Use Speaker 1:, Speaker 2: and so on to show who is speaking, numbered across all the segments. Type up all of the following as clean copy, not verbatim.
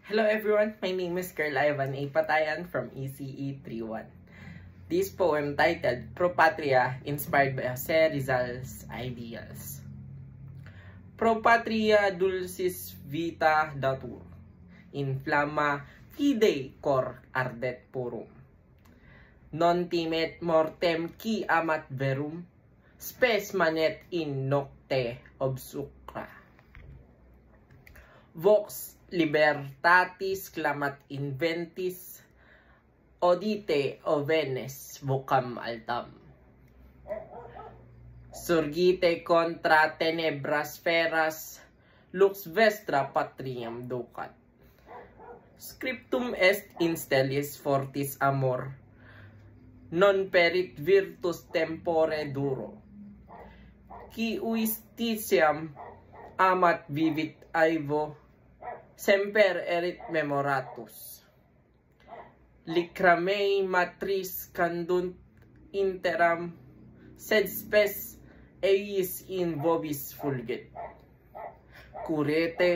Speaker 1: Hello everyone, my name is Carl Ivan A. Patayan from ECE 31. This poem titled Pro Patria, inspired by Jose Rizal's ideals. Pro Patria dulcis vita datur, inflamma fidei cor ardet purum. Non timet mortem qui amat verum, spes manet in nocte obscura. Vox libertatis clamat inventis, odite ovenes vocam altam. Surgite contra tenebras feras, lux vestra patriam ducat. Scriptum est in stellis fortis amor, non perit virtus tempore duro. Qui uistitiam amat vivit aevo, semper erit memoratus. Licramei matris candunt interam, sed spes eius in vobis fulget. Curete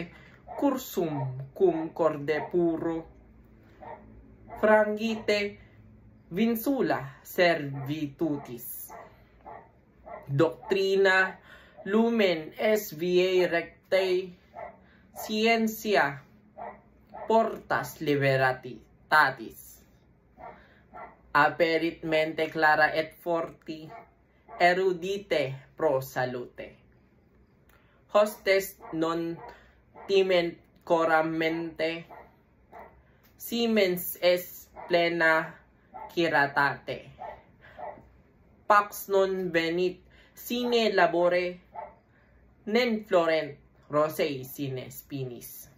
Speaker 1: cursum cum corde puro, frangite vinsula servitutis. Doctrina lumen es viae rectae, scientia portas libertatis. Aperit mente clara et forti, erudite pro salute. Hostes non timent coram mente, siemens es plena ciratate. Pax non venit sine labore, nen florent rosei sine spinis.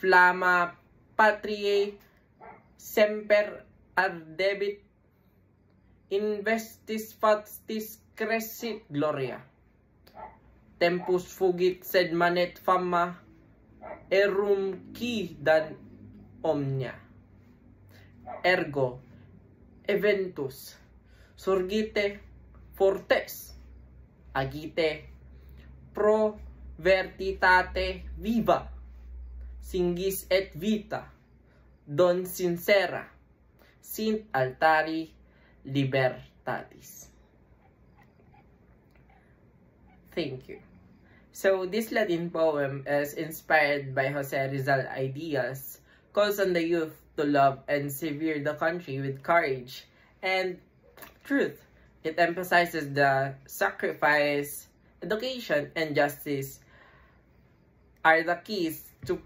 Speaker 1: Flamma patriae semper ardebit, investis factis crescit gloria. Tempus fugit sed manet fama, erum qui dan omnia. Ergo eventus surgite fortes, agite pro vertitate viva, singis et vita, don sincera, sint altari libertatis. Thank you. So this Latin poem is inspired by Jose Rizal ideas, calls on the youth to love and severe the country with courage and truth. It emphasizes the sacrifice, education, and justice are the keys to